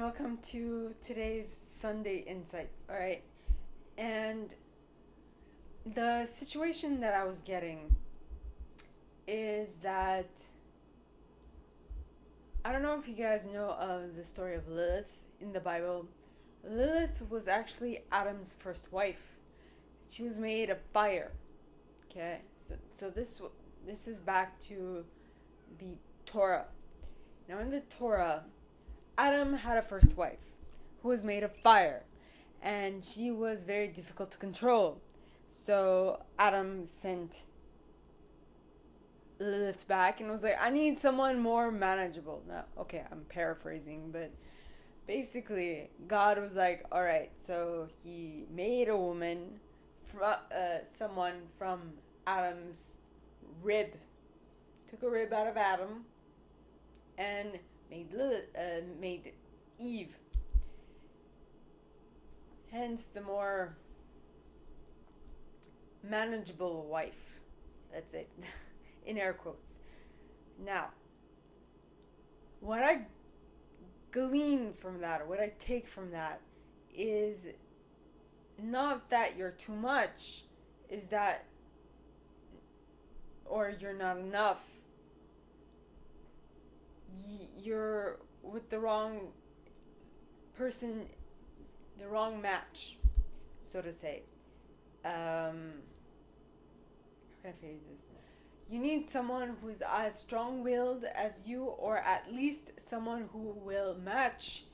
welcome to today's Sunday Insight. All right, and the situation that I was getting is that I don't know if you guys know of the story of Lilith in the Bible. Lilith was actually Adam's first wife. She was made of fire. Okay, so this is back to the Torah. Now in the Torah, Adam had a first wife who was made of fire, and she was very difficult to control. So Adam sent Lilith back and was like, I need someone more manageable. Now, okay, I'm paraphrasing, but basically, God was like, all right, so he made a woman, someone from Adam's rib, took a rib out of Adam, and made Eve. Hence, the more manageable wife. That's it, in air quotes. Now, what I glean from that, or what I take from that, is not that you're too much, is that, or you're not enough. You're with the wrong person, the wrong match, so to say. How can I phrase this? You need someone who's as strong-willed as you, or at least someone who will match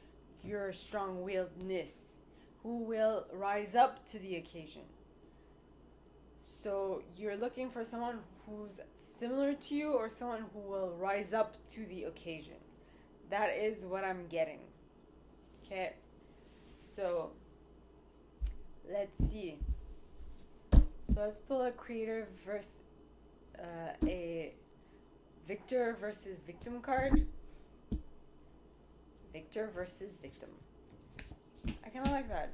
your strong-willedness, who will rise up to the occasion. So you're looking for someone who's similar to you, or someone who will rise up to the occasion. That is what I'm getting. Okay, so let's see. So let's pull a creator versus a victor versus victim card. Victor versus victim. I kind of like that.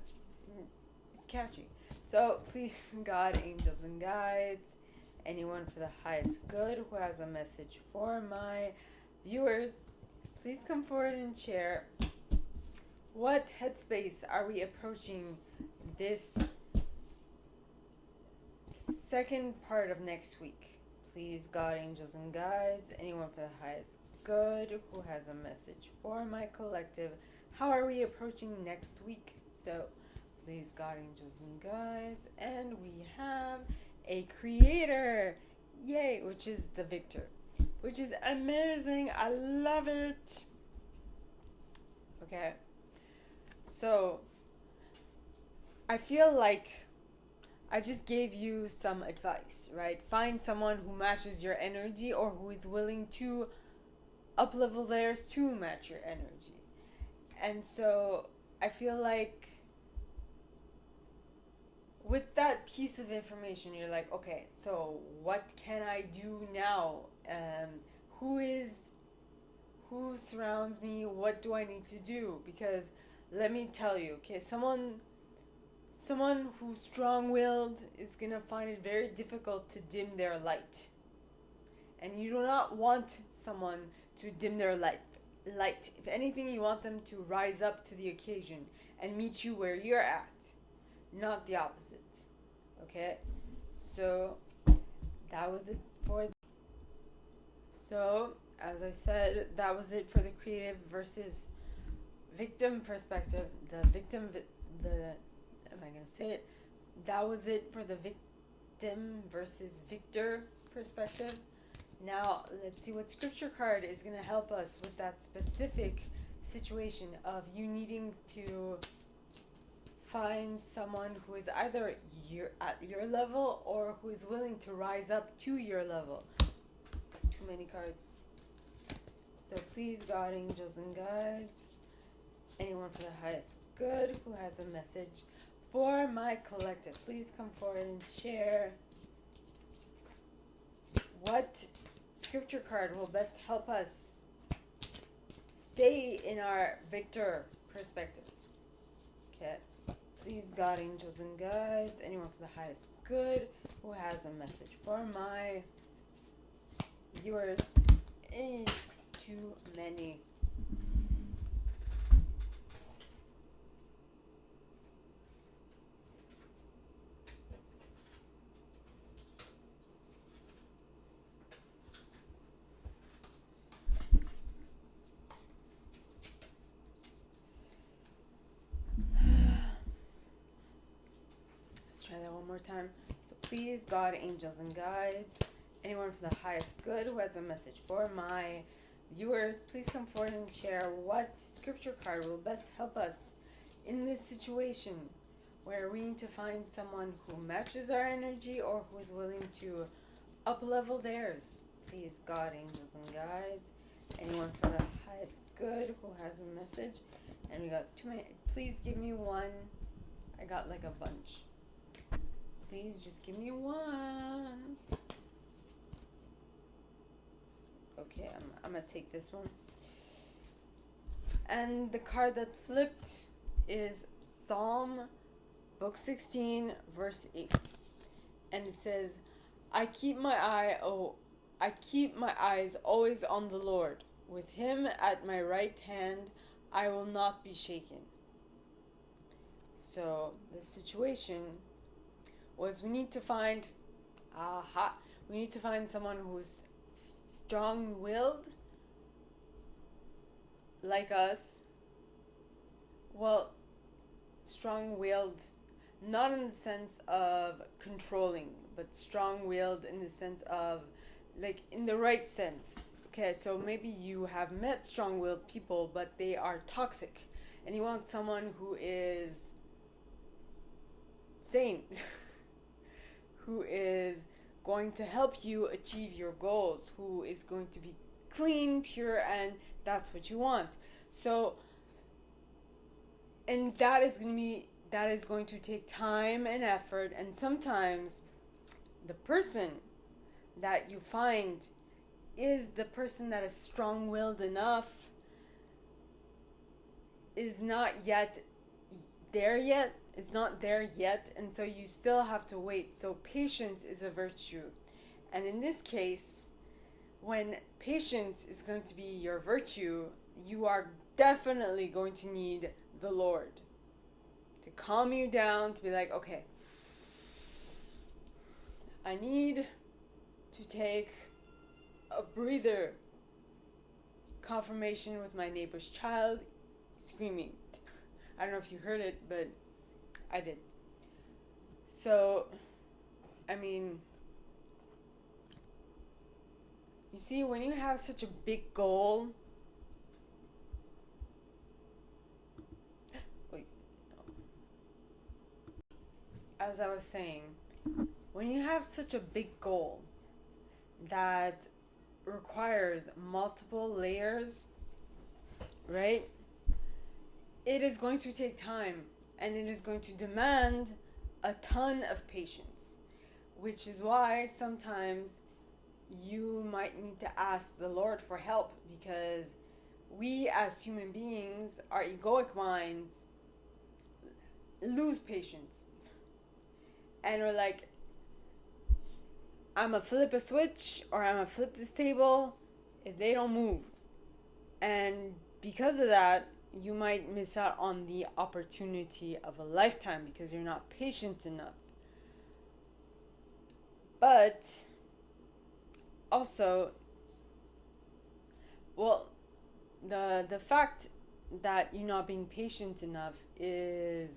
It's catchy. So please, God, angels, and guides, anyone for the highest good who has a message for my viewers, please come forward and share. What headspace are we approaching this second part of next week? Please, God, angels, and guides, anyone for the highest good who has a message for my collective. How are we approaching next week? So, please, God, angels, and guides. And we have a creator. Yay, which is the victor. Which is amazing. I love it. Okay. So, I feel like I just gave you some advice, right? Find someone who matches your energy, or who is willing to up-level theirs to match your energy. And so I feel like with that piece of information, you're like, okay, so what can I do now? Who surrounds me? What do I need to do? Because let me tell you, okay, someone who's strong-willed is going to find it very difficult to dim their light. And you do not want someone to dim their light. If anything, you want them to rise up to the occasion and meet you where you're at, not the opposite. Okay? So, that was it for... So, as I said, that was it for the creative versus victim perspective. Am I going to say it? That was it for the victim versus victor perspective. Now, let's see what scripture card is going to help us with that specific situation of you needing to find someone who is either at your level, or who is willing to rise up to your level. Too many cards. So please, God, angels, and guides, anyone for the highest good who has a message for my collective, please come forward and share. What scripture card will best help us stay in our victor perspective? Okay. Please, God, angels, and guides, anyone for the highest good who has a message for my viewers. Too many. time. So please, God, angels, and guides, anyone from the highest good who has a message for my viewers, please come forward and share what scripture card will best help us in this situation where we need to find someone who matches our energy or who is willing to up-level theirs. Please, God, angels, and guides, anyone from the highest good who has a message. And we got too many. Please give me one. I got like a bunch. Please just give me one. Okay, I'm gonna take this one. And the card that flipped is Psalm Book 16, verse 8. And it says, I keep my eyes always on the Lord. With him at my right hand, I will not be shaken. So the situation was we need to find someone who's strong-willed like us. Well, strong-willed not in the sense of controlling, but strong-willed in the sense of, like, in the right sense. Okay, so maybe you have met strong-willed people, but they are toxic, and you want someone who is sane, who is going to help you achieve your goals, who is going to be clean, pure, and that's what you want. So, and that is going to take time and effort, and sometimes the person that you find is the person that is strong-willed enough, is not there yet, and so you still have to wait. So patience is a virtue. And in this case, when patience is going to be your virtue, you are definitely going to need the Lord to calm you down, to be like, okay, I need to take a breather. Confirmation with my neighbor's child screaming. I don't know if you heard it, but I did. So, I mean, you see, when you have such a big goal, as I was saying, when you have such a big goal that requires multiple layers, right? It is going to take time, and it is going to demand a ton of patience, which is why sometimes you might need to ask the Lord for help, because we as human beings, our egoic minds, lose patience. And we're like, I'm gonna flip a switch, or I'm gonna flip this table if they don't move. And because of that, you might miss out on the opportunity of a lifetime because you're not patient enough. But also, well, the fact that you're not being patient enough is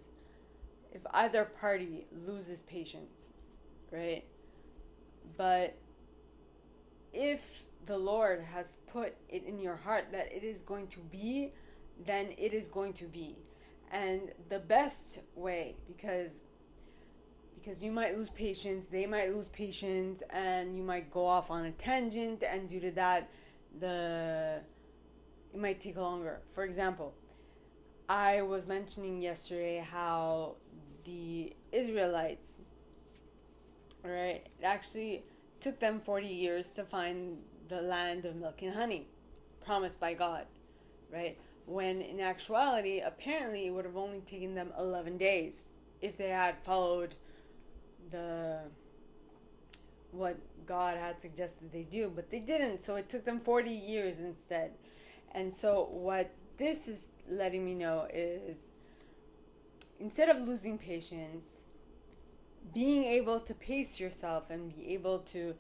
if either party loses patience, right? But if the Lord has put it in your heart that it is going to be, then it is going to be. And the best way, because you might lose patience, they might lose patience, and you might go off on a tangent, and due to that, it might take longer. For example, I was mentioning yesterday how the Israelites, right, it actually took them 40 years to find the land of milk and honey promised by God, right? When in actuality, apparently, it would have only taken them 11 days if they had followed what God had suggested they do, but they didn't, so it took them 40 years instead. And so what this is letting me know is, instead of losing patience, being able to pace yourself and be able to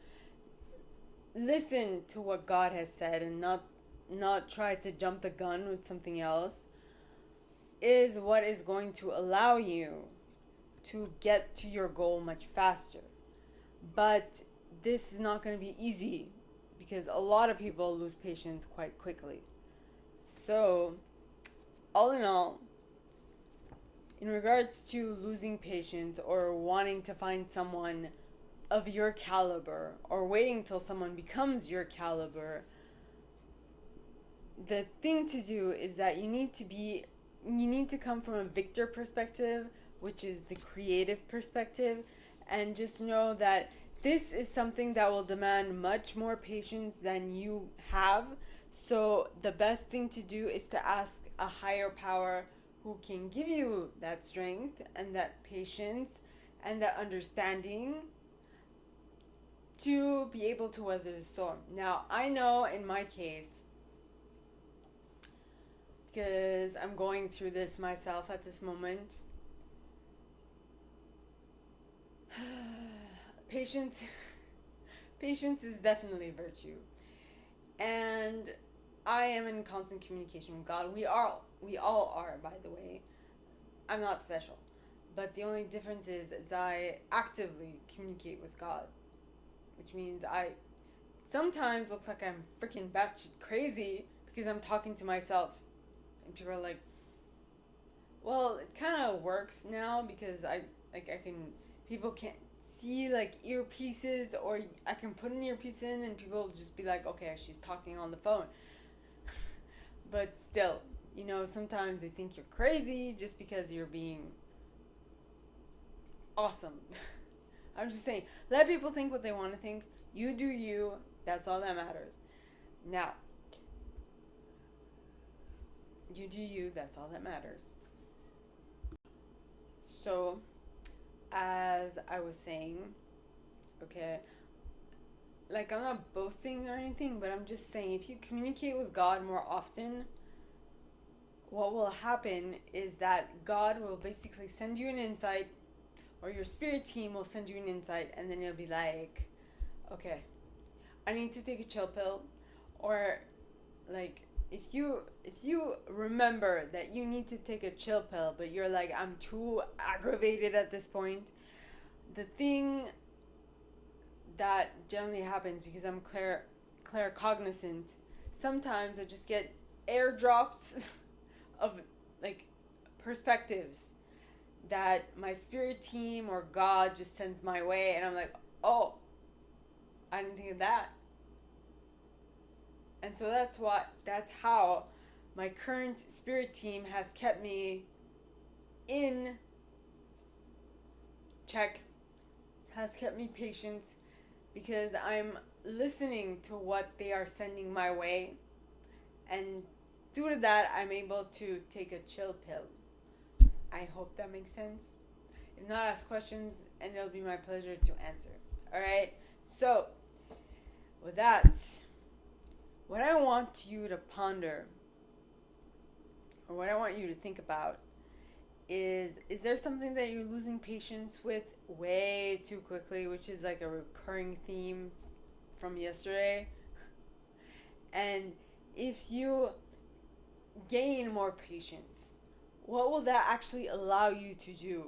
listen to what God has said and not try to jump the gun with something else is what is going to allow you to get to your goal much faster. But this is not going to be easy because a lot of people lose patience quite quickly. So, all in all, in regards to losing patience or wanting to find someone of your caliber or waiting till someone becomes your caliber, the thing to do is that you need to come from a victor perspective, which is the creative perspective, and just know that this is something that will demand much more patience than you have. So the best thing to do is to ask a higher power who can give you that strength and that patience and that understanding to be able to weather the storm. Now, I know in my case, because I'm going through this myself at this moment, patience is definitely a virtue. And I am in constant communication with God. We all are, by the way. I'm not special. But the only difference is I actively communicate with God, which means I sometimes look like I'm freaking batshit crazy because I'm talking to myself. And people are like, well, it kind of works now because people can't see like earpieces, or I can put an earpiece in and people will just be like, okay, she's talking on the phone. But still, sometimes they think you're crazy just because you're being awesome. I'm just saying, let people think what they want to think. You do you. That's all that matters. Now, you do you. That's all that matters. So, as I was saying, okay, like I'm not boasting or anything, but I'm just saying if you communicate with God more often, what will happen is that God will basically send you an insight, or your spirit team will send you an insight, and then you'll be like, okay, I need to take a chill pill, or like if you remember that you need to take a chill pill, but you're like, I'm too aggravated at this point, the thing that generally happens, because I'm claircognizant, sometimes I just get airdrops of like perspectives that my spirit team or God just sends my way, and I'm like, oh, I didn't think of that. And so that's how my current spirit team has kept me in check, has kept me patient, because I'm listening to what they are sending my way, and due to that, I'm able to take a chill pill. I hope that makes sense. If not, ask questions, and it'll be my pleasure to answer. Alright? So, with that, what I want you to ponder, or what I want you to think about, is there something that you're losing patience with way too quickly, which is like a recurring theme from yesterday? And if you gain more patience, what will that actually allow you to do?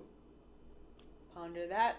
Ponder that.